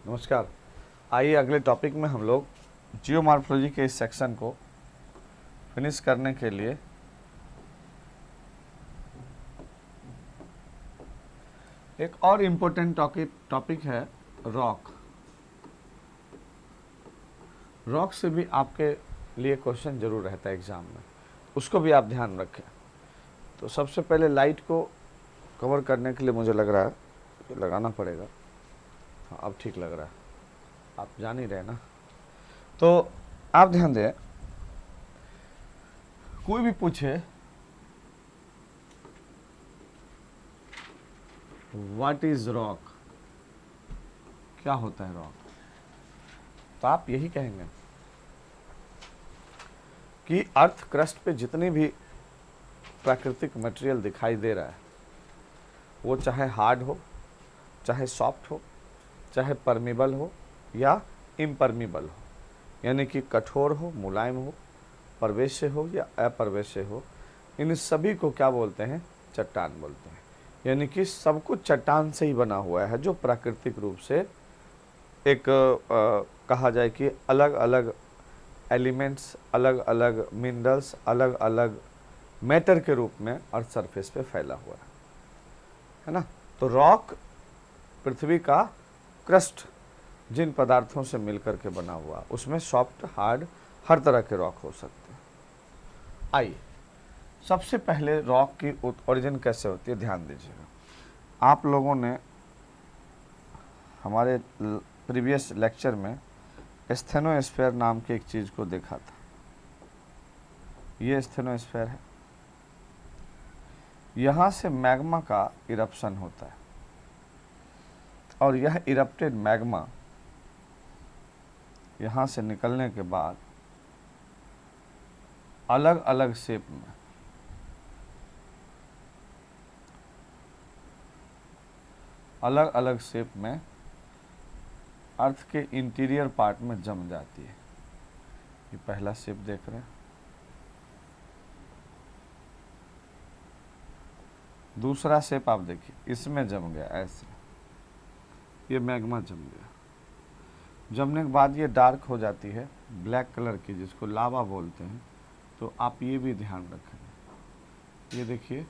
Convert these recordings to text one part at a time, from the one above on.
नमस्कार। आइए अगले टॉपिक में हम लोग जियोमॉर्फोलॉजी के इस सेक्शन को फिनिश करने के लिए एक और इम्पोर्टेंट टॉपिक है रॉक। रॉक से भी आपके लिए क्वेश्चन जरूर रहता है एग्जाम में, उसको भी आप ध्यान रखें। तो सबसे पहले लाइट को कवर करने के लिए मुझे लग रहा है लगाना पड़ेगा। हाँ, अब ठीक लग रहा है, आप जान ही रहे ना। तो आप ध्यान दें, कोई भी पूछे व्हाट इज रॉक, क्या होता है रॉक, तो आप यही कहेंगे कि अर्थ क्रस्ट पे जितनी भी प्राकृतिक मटेरियल दिखाई दे रहा है वो चाहे हार्ड हो, चाहे सॉफ्ट हो, चाहे परमिबल हो या इम्परमिबल हो, यानी कि कठोर हो, मुलायम हो, परवेश्य हो या अपर्वेश्य हो, इन सभी को क्या बोलते हैं? चट्टान बोलते हैं। यानी कि सब कुछ चट्टान से ही बना हुआ है, जो प्राकृतिक रूप से एक कहा जाए कि अलग अलग एलिमेंट्स, अलग अलग मिनरल्स, अलग अलग मैटर के रूप में अर्थ सरफेस पे फैला हुआ है ना। तो रॉक पृथ्वी का क्रस्ट जिन पदार्थों से मिलकर के बना हुआ, उसमें सॉफ्ट, हार्ड, हर तरह के रॉक हो सकते हैं। आइए सबसे पहले रॉक की ओरिजिन कैसे होती है ध्यान दीजिएगा। आप लोगों ने हमारे प्रीवियस लेक्चर में स्टेनोस्फेयर नाम की एक चीज़ को देखा था। ये स्टेनोस्फेयर है, यहाँ से मैग्मा का इरप्शन होता है और यह इरप्टेड मैग्मा यहाँ से निकलने के बाद अलग अलग शेप में अर्थ के इंटीरियर पार्ट में जम जाती है। ये पहला शेप देख रहे हैं। दूसरा शेप आप देखिए, इसमें जम गया ऐसे, ये मैग्मा जम गया। जमने के बाद ये डार्क हो जाती है, ब्लैक कलर की, जिसको लावा बोलते हैं। तो आप ये भी ध्यान रखें, ये देखिए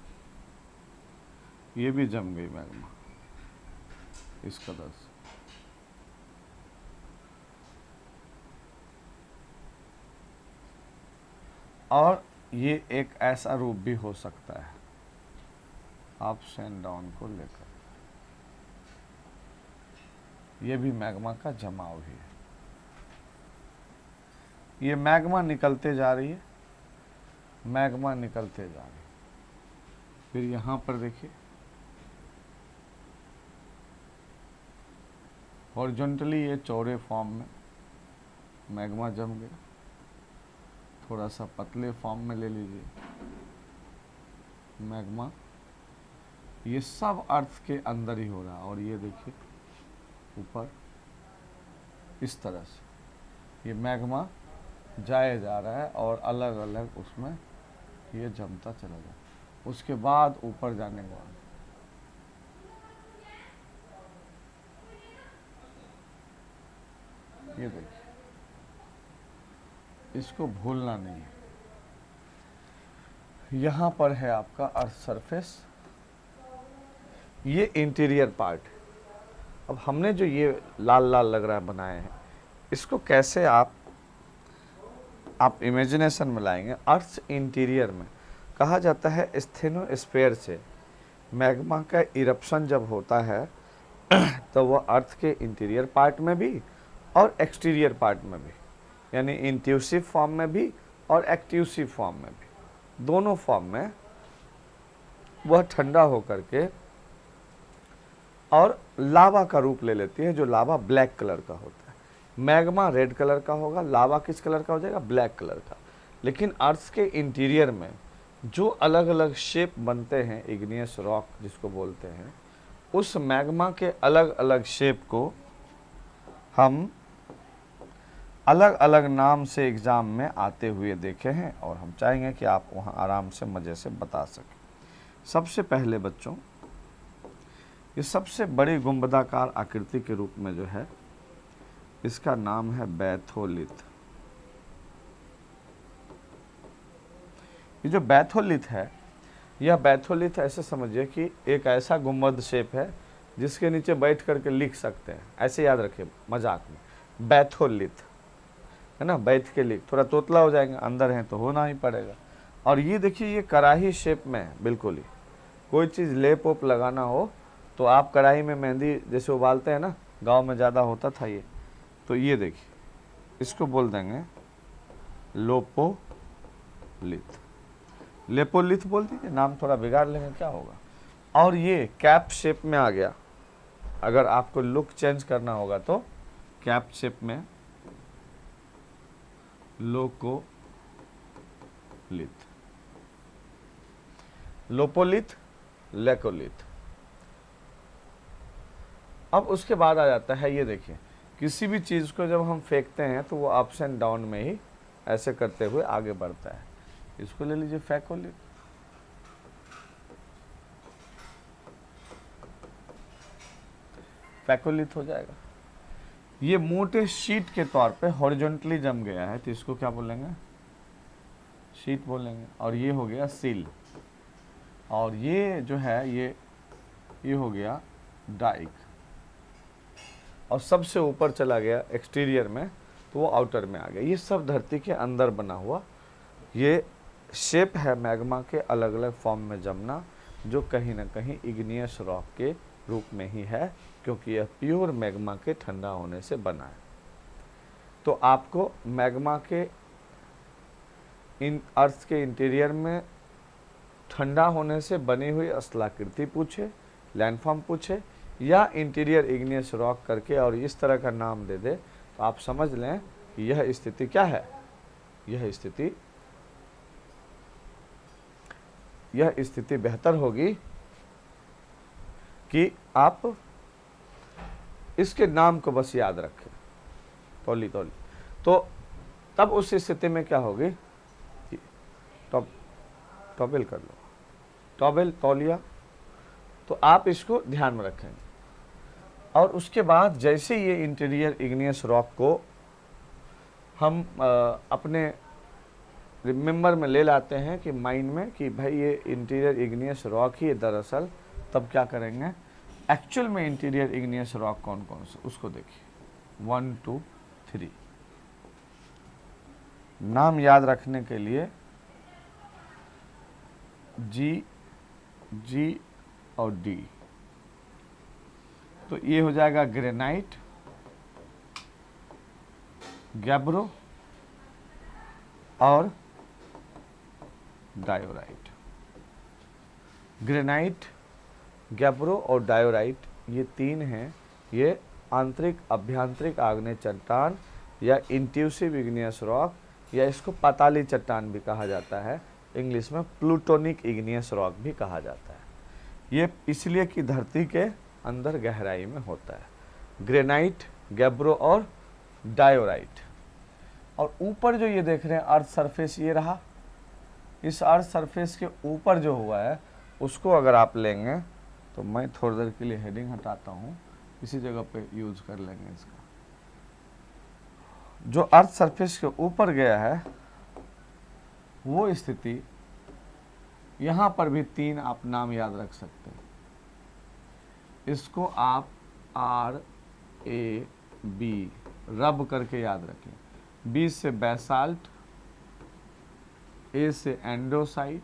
ये भी जम गई मैग्मा इस कदर से। और ये एक ऐसा रूप भी हो सकता है अप्स एंड डाउन को लेकर, ये भी मैग्मा का जमाव ही है। ये मैग्मा निकलते जा रही है, मैग्मा निकलते जा रही है। फिर यहाँ पर देखिए हॉरिजॉन्टली ये चौड़े फॉर्म में मैग्मा जम गया, थोड़ा सा पतले फॉर्म में ले लीजिए मैग्मा। ये सब अर्थ के अंदर ही हो रहा है। और ये देखिए ऊपर इस तरह से ये मैग्मा जाए जा रहा है और अलग अलग उसमें ये जमता चला जाता है। उसके बाद ऊपर जाने के बाद ये देखिए, इसको भूलना नहीं है। यहाँ पर है आपका अर्थ सरफेस, ये इंटीरियर पार्ट। अब हमने जो ये लाल लाल लग रहा है बनाए हैं, इसको कैसे आप इमेजिनेशन में लाएंगे। अर्थ इंटीरियर में कहा जाता है स्टेनोस्फेयर से मैग्मा का इरप्शन जब होता है तो वह अर्थ के इंटीरियर पार्ट में भी और एक्सटीरियर पार्ट में भी, यानी इंट्यूसिव फॉर्म में भी और एक्टिवसिव फॉर्म में भी, दोनों फॉर्म में वह ठंडा होकर के और लावा का रूप ले लेती है, जो लावा ब्लैक कलर का होता है। मैग्मा रेड कलर का होगा, लावा किस कलर का हो जाएगा? ब्लैक कलर का। लेकिन अर्थ के इंटीरियर में जो अलग अलग शेप बनते हैं, इग्नियस रॉक जिसको बोलते हैं, उस मैग्मा के अलग अलग शेप को हम अलग अलग नाम से एग्ज़ाम में आते हुए देखे हैं और हम चाहेंगे कि आप वहाँ आराम से मज़े से बता सकें। सबसे पहले बच्चों, ये सबसे बड़ी गुंबदाकार आकृति के रूप में जो है इसका नाम है बैथोलिथ। ये जो बैथोलिथ है, यह बैथोलिथ ऐसे समझिए कि एक ऐसा गुंबद शेप है जिसके नीचे बैठ करके लिख सकते हैं, ऐसे याद रखिए मजाक में, बैथोलिथ है ना, बैठ के लिख, थोड़ा तोतला हो जाएंगे, अंदर है तो होना ही पड़ेगा। और ये देखिए ये कढ़ाई शेप में है बिल्कुल ही, कोई चीज़ लेप ओप लगाना हो तो आप कढ़ाई में मेहंदी जैसे उबालते हैं ना, गांव में ज़्यादा होता था ये, तो ये देखिए इसको बोल देंगे लोपोलिथ, लेपोलिथ बोल दीजिए, नाम थोड़ा बिगाड़ लेंगे क्या होगा। और ये कैप शेप में आ गया, अगर आपको लुक चेंज करना होगा तो कैप शेप में लोकोलिथ, लोपोलिथ, लेकोलिथ। अब उसके बाद आ जाता है, ये देखिए किसी भी चीज़ को जब हम फेंकते हैं तो वो अप्स एंड डाउन में ही ऐसे करते हुए आगे बढ़ता है। इसको ले लीजिए फैकोलिथ, फैकोलिथ हो जाएगा। ये मोटे शीट के तौर पे हॉरिजॉन्टली जम गया है तो इसको क्या बोलेंगे, शीट बोलेंगे। और ये हो गया सील, और ये जो है ये हो गया डाइक, और सबसे ऊपर चला गया एक्सटीरियर में तो वो आउटर में आ गया। ये सब धरती के अंदर बना हुआ ये शेप है मैग्मा के अलग अलग फॉर्म में जमना, जो कहीं ना कहीं इग्नियस रॉक के रूप में ही है, क्योंकि यह प्योर मैग्मा के ठंडा होने से बना है। तो आपको मैग्मा के इन अर्थ के इंटीरियर में ठंडा होने से बनी हुई स्थलाकृति पूछे, लैंडफॉर्म पूछे, या इंटीरियर इग्नियस रॉक करके और इस तरह का नाम दे दे, तो आप समझ लें कि यह स्थिति क्या है, यह स्थिति बेहतर होगी कि आप इसके नाम को बस याद रखें, तौली तौली। तो तब उस स्थिति में क्या होगी, टॉवेल कर लो, टॉवेल तौलिया, तो आप इसको ध्यान में रखेंगे। और उसके बाद जैसे ये इंटीरियर इग्नियस रॉक को हम अपने रिमेंबर में ले लाते हैं कि माइंड में कि भाई ये इंटीरियर इग्नियस रॉक ही है दरअसल, तब क्या करेंगे, एक्चुअल में इंटीरियर इग्नियस रॉक कौन कौन से उसको देखिए 1 2 3। नाम याद रखने के लिए जी और डी, तो ये हो जाएगा ग्रेनाइट, गैब्रो और डायोराइट। ग्रेनाइट, गैब्रो और डायोराइट ये तीन हैं, ये आंतरिक अभ्यंतरिक आग्नेय चट्टान या इंट्यूसिव इग्नियस रॉक, या इसको पाताली चट्टान भी कहा जाता है, इंग्लिश में प्लूटोनिक इग्नियस रॉक भी कहा जाता है। ये इसलिए कि धरती के अंदर गहराई में होता है। ग्रेनाइट, गैब्रो और डायोराइट। और ऊपर जो ये देख रहे हैं अर्थ सरफेस ये रहा, इस अर्थ सरफेस के ऊपर जो हुआ है उसको अगर आप लेंगे तो मैं थोड़ी देर के लिए हेडिंग हटाता हूँ, इसी जगह पे यूज कर लेंगे इसका। जो अर्थ सरफेस के ऊपर गया है वो स्थिति, यहाँ पर भी तीन आप नाम याद रख सकते हैं। इसको आप RAB रब करके याद रखें। B से बैसाल्ट, A से एंडोसाइट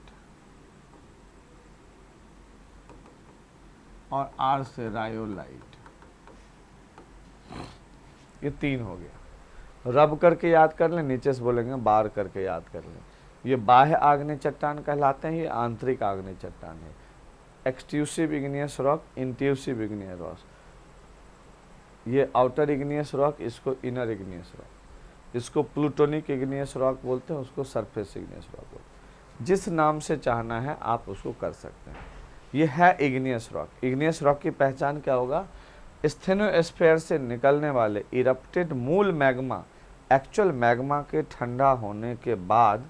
और R से रायोलाइट। ये तीन हो गया। रब करके याद कर लें, नीचे से बोलेंगे बार करके याद कर लें। ये बाह्य आग्नेय चट्टान कहलाते हैं, ये आंतरिक आग्नेय चट्टान है। एक्सट्यूसिव इग्नियस रॉक, इंट्यूसिव इग्नियस रॉक, ये आउटर इग्नियस रॉक, इसको इनर इग्नियस रॉक, इसको प्लूटोनिक इग्नियस रॉक बोलते हैं, उसको सरफेस इग्नियस रॉक बोलते हैं। जिस नाम से चाहना है आप उसको कर सकते हैं। ये है इग्नियस रॉक। इग्नियस रॉक की पहचान क्या होगा, स्टेनोस्फेयर से निकलने वाले इरप्टेड मूल मैग्मा एक्चुअल मैग्मा के ठंडा होने के बाद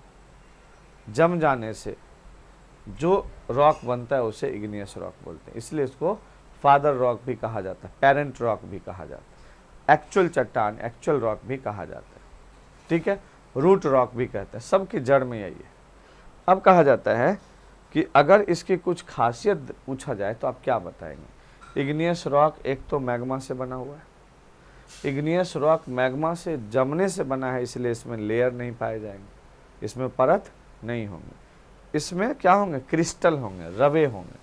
जम जाने से जो रॉक बनता है उसे इग्नियस रॉक बोलते हैं। इसलिए इसको फादर रॉक भी कहा जाता है, पेरेंट रॉक भी कहा जाता एक्चुअल चट्टान, एक्चुअल रॉक भी कहा जाता है, ठीक है, रूट रॉक भी कहते हैं, सबकी जड़ में यही है। अब कहा जाता है कि अगर इसकी कुछ खासियत पूछा जाए तो आप क्या बताएंगे। इग्नियस रॉक एक तो मैग्मा से बना हुआ है, इग्नियस रॉक मैग्मा से जमने से बना है, इसलिए इसमें लेयर नहीं पाए जाएंगे, इसमें परत नहीं होंगे, इसमें क्या होंगे, क्रिस्टल होंगे, रवे होंगे।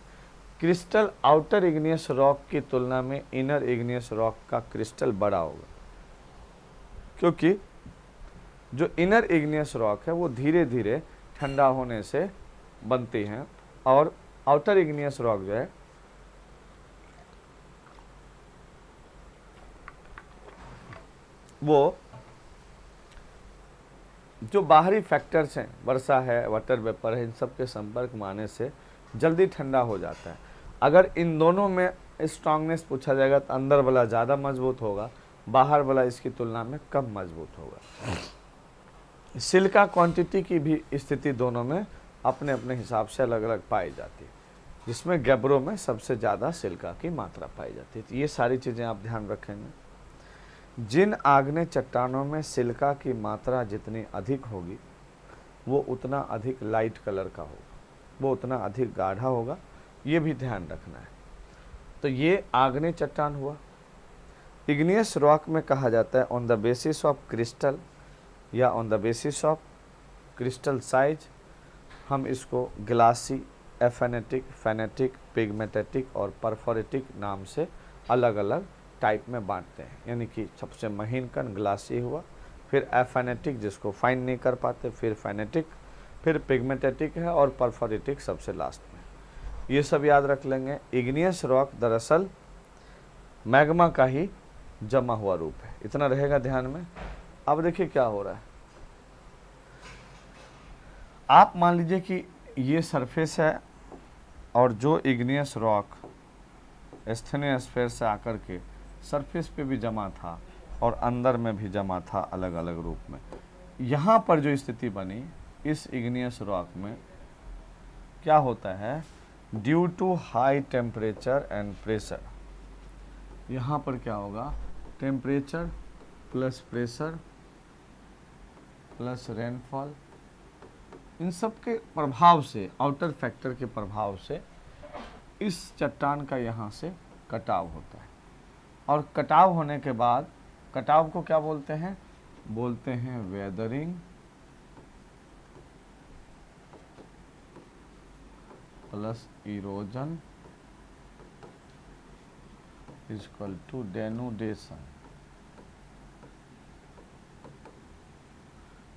क्रिस्टल आउटर इग्नियस रॉक की तुलना में इनर इग्नियस रॉक का क्रिस्टल बड़ा होगा, क्योंकि जो इनर इग्नियस रॉक है वो धीरे धीरे ठंडा होने से बनती हैं, और आउटर इग्नियस रॉक जो है वो जो बाहरी फैक्टर्स हैं, वर्षा है, वाटर वेपर है, इन सब के संपर्क में आने से जल्दी ठंडा हो जाता है। अगर इन दोनों में स्ट्रांगनेस पूछा जाएगा तो अंदर वाला ज़्यादा मजबूत होगा, बाहर वाला इसकी तुलना में कम मजबूत होगा। सिलिका क्वांटिटी की भी स्थिति दोनों में अपने अपने हिसाब से अलग अलग पाई जाती है, जिसमें गैब्रो में सबसे ज़्यादा सिलिका की मात्रा पाई जाती है। तो ये सारी चीज़ें आप ध्यान रखेंगे। जिन आग्नेय चट्टानों में सिलिका की मात्रा जितनी अधिक होगी वो उतना अधिक लाइट कलर का होगा, वो उतना अधिक गाढ़ा होगा, ये भी ध्यान रखना है। तो ये आग्नेय चट्टान हुआ। इग्नियस रॉक में कहा जाता है on the basis of crystal या on the basis of crystal size, हम इसको ग्लासी, एफेनेटिक, फेनेटिक, पिगमेटेटिक और परफोरेटिक नाम से अलग अलग टाइप में बांटते हैं। यानी कि सबसे महीन कण ग्लासी हुआ, फिर एफेनेटिक जिसको फाइन नहीं कर पाते, फिर फेनेटिक, फिर पिगमेटेटिक है, और परफोरेटिक सबसे लास्ट में। ये सब याद रख लेंगे। इग्नियस रॉक दरअसल मैग्मा का ही जमा हुआ रूप है, इतना रहेगा ध्यान में। अब देखिए क्या हो रहा है। आप मान लीजिए कि ये सरफेस है और जो इग्नियस रॉक एस्थेनोस्फीयर से आकर के सरफेस पे भी जमा था और अंदर में भी जमा था अलग अलग रूप में। यहाँ पर जो स्थिति बनी इस इग्नियस रॉक में क्या होता है, due to high temperature and pressure, यहाँ पर क्या होगा, temperature plus pressure plus rainfall, इन सब के प्रभाव से, आउटर फैक्टर के प्रभाव से इस चट्टान का यहाँ से कटाव होता है। और कटाव होने के बाद, कटाव को क्या बोलते हैं, बोलते हैं weathering plus erosion is equal to denudation.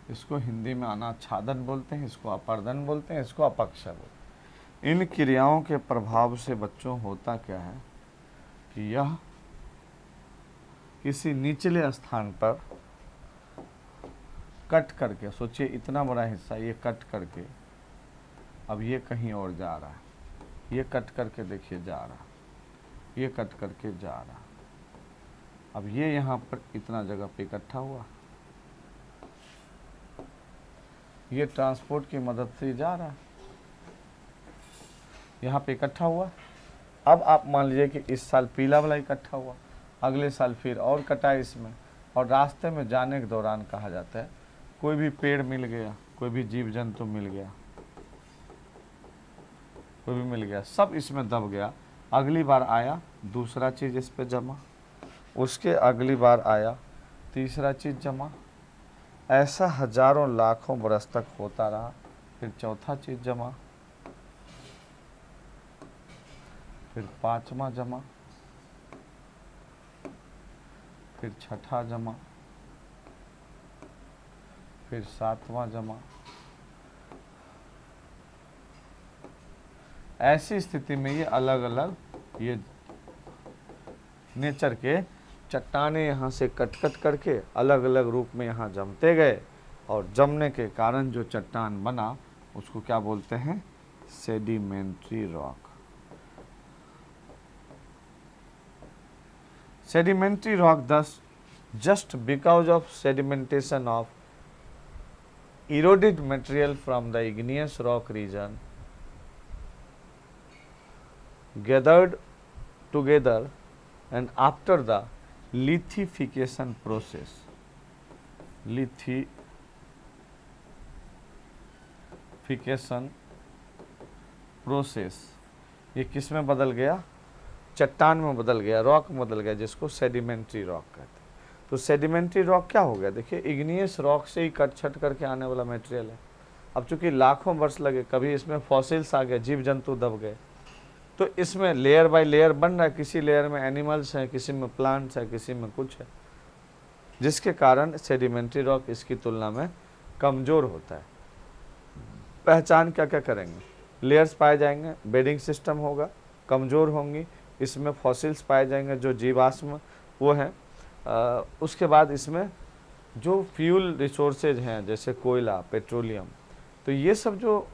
इसको हिंदी में अनाच्छादन बोलते हैं, इसको अपर्दन बोलते हैं, इसको अपक्षय बोलते हैं। इन क्रियाओं के प्रभाव से बच्चों होता क्या है कि यह किसी निचले स्थान पर कट करके, सोचिए इतना बड़ा हिस्सा ये कट करके अब ये कहीं और जा रहा है, ये कट करके देखिए जा रहा, ये कट करके जा रहा, अब ये यहाँ पर इतना जगह पे इकट्ठा हुआ, ये ट्रांसपोर्ट की मदद से जा रहा है, यहाँ पे इकट्ठा हुआ। अब आप मान लीजिए कि इस साल पीला वाला इकट्ठा हुआ, अगले साल फिर और कटा इसमें, और रास्ते में जाने के दौरान कहा जाता है कोई भी पेड़ मिल गया, कोई भी जीव जंतु मिल गया, कोई भी मिल गया, सब इसमें दब गया। अगली बार आया दूसरा चीज़ इस पे जमा, उसके अगली बार आया तीसरा चीज़ जमा, ऐसा हजारों लाखों बरस तक होता रहा। फिर चौथा चीज़ जमा, फिर पांचवा जमा, फिर छठा जमा, फिर सातवां जमा। ऐसी स्थिति में ये अलग अलग ये नेचर के चट्टाने यहाँ से कट कट करके अलग अलग रूप में यहाँ जमते गए, और जमने के कारण जो चट्टान बना उसको क्या बोलते हैं, sedimentary rock. Sedimentary rock, thus, just because of sedimentation of eroded material from the igneous rock region gathered together, and after the lithification process, lithification process, ये किस में बदल गया? चट्टान में बदल गया, रॉक में बदल गया, जिसको सेडिमेंट्री रॉक कहते हैं। तो सेडिमेंट्री रॉक क्या हो गया? देखिए, इग्नियस रॉक से ही कट छट करके आने वाला मटेरियल है। अब चूंकि लाखों वर्ष लगे, कभी इसमें फॉसिल्स आ गए, जीव जंतु दब गए, तो इसमें लेयर बाय लेयर बन रहा है। किसी लेयर में एनिमल्स हैं, किसी में प्लांट्स है, किसी में कुछ है, जिसके कारण सेडिमेंट्री रॉक इसकी तुलना में कमज़ोर होता है। पहचान क्या क्या करेंगे? लेयर्स पाए जाएंगे, बेडिंग सिस्टम होगा, कमज़ोर होंगी, इसमें फॉसिल्स पाए जाएंगे जो जीवाश्म वो हैं। उसके बाद इसमें जो फ्यूल रिसोर्सेज हैं जैसे कोयला, पेट्रोलियम, तो ये सब जो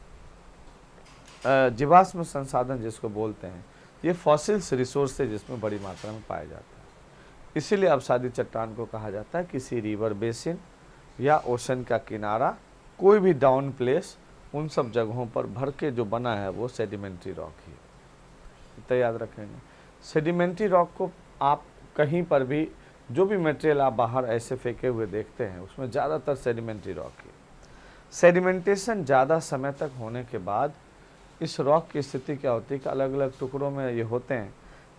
जीवाश्म संसाधन जिसको बोलते हैं, ये फॉसिल्स रिसोर्सेज इसमें बड़ी मात्रा में पाया जाता है। इसीलिए अवसादी चट्टान को कहा जाता है किसी रिवर बेसिन या ओशन का किनारा, कोई भी डाउन प्लेस, उन सब जगहों पर भर के जो बना है वो सेडिमेंट्री रॉक ही है। तो याद रखेंगे, सेडिमेंट्री रॉक को आप कहीं पर भी जो भी मटेरियल आप बाहर ऐसे फेंके हुए देखते हैं, उसमें ज़्यादातर सेडिमेंट्री रॉक है। सेडिमेंटेशन ज़्यादा समय तक होने के बाद इस रॉक की स्थिति क्या होती है कि अलग अलग टुकड़ों में ये होते हैं,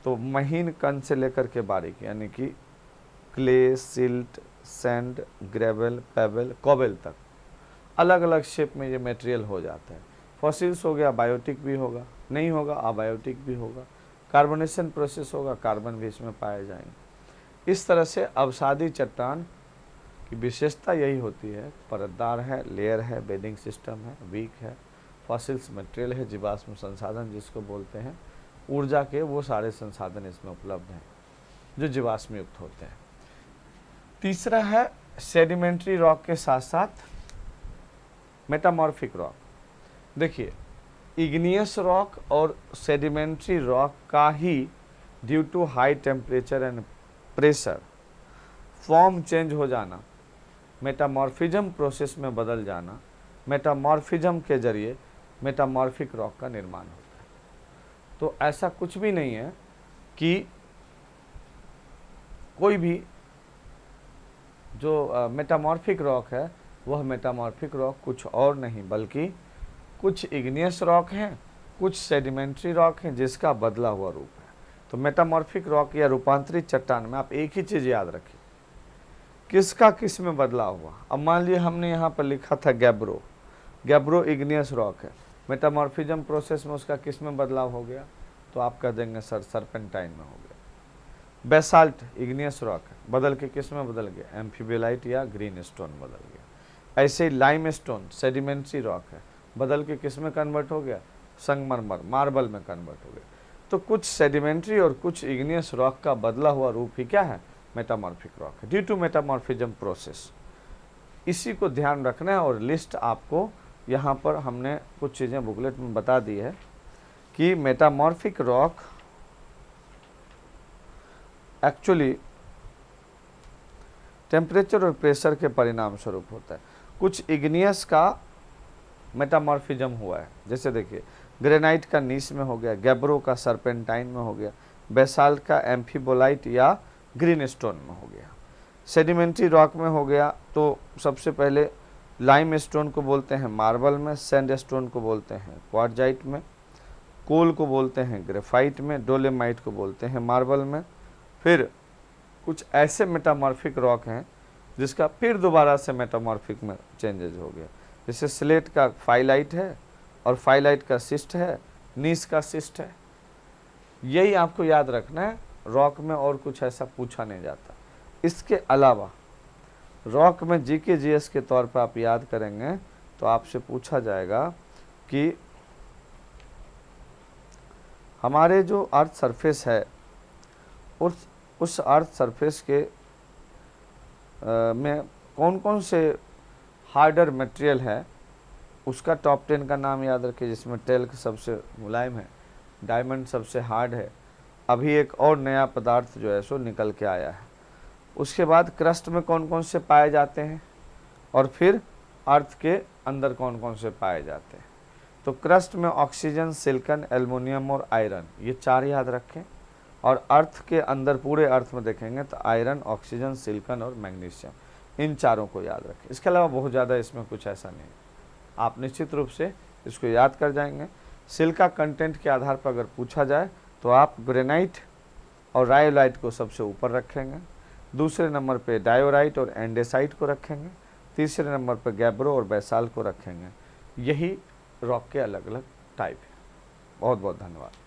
तो महीन कण से लेकर के बारीक, यानी कि clay, silt, sand, gravel, payable, cobble तक अलग अलग शेप में ये मटेरियल हो जाता है। फॉसिल्स हो गया, बायोटिक भी होगा, नहीं होगा अबायोटिक भी होगा, कार्बोनेशन प्रोसेस होगा, कार्बन भी इसमें पाए जाएंगे। इस तरह से अवसादी चट्टान की विशेषता यही होती है, परतदार है, लेयर है, बेडिंग सिस्टम है, वीक है, फॉसिल्स मटेरियल है, जीवाश्म संसाधन जिसको बोलते हैं, ऊर्जा के वो सारे संसाधन इसमें उपलब्ध हैं जो जीवाश्म युक्त होते हैं। तीसरा है सेडिमेंट्री रॉक के साथ साथ मेटामॉर्फिक रॉक। देखिए, इग्नियस रॉक और सेडिमेंट्री रॉक का ही due to high temperature and pressure form change हो जाना, मेटामॉर्फिज्म प्रोसेस में बदल जाना, मेटामॉर्फिज्म के जरिए मेटामॉर्फिक रॉक का निर्माण होता है। तो ऐसा कुछ भी नहीं है कि कोई भी जो मेटामॉर्फिक रॉक है वह मेटामॉर्फिक रॉक कुछ और नहीं बल्कि कुछ इग्नियस रॉक हैं, कुछ सेडिमेंट्री रॉक हैं जिसका बदला हुआ रूप है। तो मेटामॉर्फिक रॉक या रूपांतरित चट्टान में आप एक ही चीज़ याद रखिए, किसका किस में बदलाव हुआ। अब मान लीजिए हमने यहाँ पर लिखा था गैब्रो, गैब्रो इग्नियस रॉक है, मेटामॉर्फिज्म प्रोसेस में उसका किस में बदलाव हो गया, तो आप कह देंगे सर सरपेंटाइन में हो गया। बेसाल्ट इग्नियस रॉक है, बदल के किस में बदल गया, एम्फीबियोलाइट या ग्रीन स्टोन बदल गया। ऐसे ही लाइम स्टोन सेडिमेंट्री रॉक है, बदल के किस में कन्वर्ट हो गया, संगमरमर, मार्बल में कन्वर्ट हो गया। तो कुछ सेडिमेंट्री और कुछ इग्नियस रॉक का बदला हुआ रूप ही क्या है, मेटामॉर्फिक रॉक है, ड्यू टू मेटामॉर्फिज्म प्रोसेस। इसी को ध्यान रखना है। और लिस्ट आपको यहाँ पर हमने कुछ चीज़ें बुकलेट में बता दी है कि मेटामॉर्फिक रॉक एक्चुअली टेम्परेचर और प्रेशर के परिणाम स्वरूप होता है। कुछ इग्नियस का मेटामॉर्फिज्म हुआ है, जैसे देखिए ग्रेनाइट का नीस में हो गया, गैब्रो का सरपेंटाइन में हो गया, बेसाल्ट का एम्फीबोलाइट या ग्रीन स्टोन में हो गया। सेडिमेंट्री रॉक में हो गया तो सबसे पहले लाइम स्टोन को बोलते हैं मार्बल में, सैंड स्टोन को बोलते हैं क्वार्टजाइट में, कोल को बोलते हैं ग्रेफाइट में, डोलेमाइट को बोलते हैं मार्बल में। फिर कुछ ऐसे मेटामॉर्फिक रॉक हैं जिसका फिर दोबारा से मेटामॉर्फिक में चेंजेज हो गया, जैसे स्लेट का फाइलाइट है और फाइलाइट का सिस्ट है, नीस का सिस्ट है। यही आपको याद रखना है, रॉक में और कुछ ऐसा पूछा नहीं जाता। इसके अलावा रॉक में जीके जीएस के तौर पर आप याद करेंगे तो आपसे पूछा जाएगा कि हमारे जो अर्थ सरफेस है उस अर्थ सरफेस के में कौन कौन से हार्डर मटेरियल है, उसका टॉप 10 का नाम याद रखिए, जिसमें टेल्क सबसे मुलायम है, डायमंड सबसे हार्ड है, अभी एक और नया पदार्थ जो है सो निकल के आया है। उसके बाद क्रस्ट में कौन कौन से पाए जाते हैं और फिर अर्थ के अंदर कौन कौन से पाए जाते हैं। तो क्रस्ट में ऑक्सीजन, सिलिकॉन, एल्युमिनियम और आयरन, ये चार याद रखें। और अर्थ के अंदर पूरे अर्थ में देखेंगे तो आयरन, ऑक्सीजन, सिलिकॉन और मैग्नीशियम, इन चारों को याद रखें। इसके अलावा बहुत ज़्यादा इसमें कुछ ऐसा नहीं है, आप निश्चित रूप से इसको याद कर जाएंगे। सिलिका कंटेंट के आधार पर अगर पूछा जाए तो आप ग्रेनाइट और रायोलाइट को सबसे ऊपर रखेंगे, दूसरे नंबर पे डायोराइट और एंडेसाइट को रखेंगे, तीसरे नंबर पर गैब्रो और बैसाल्ट को रखेंगे। यही रॉक के अलग अलग टाइप है। बहुत बहुत धन्यवाद।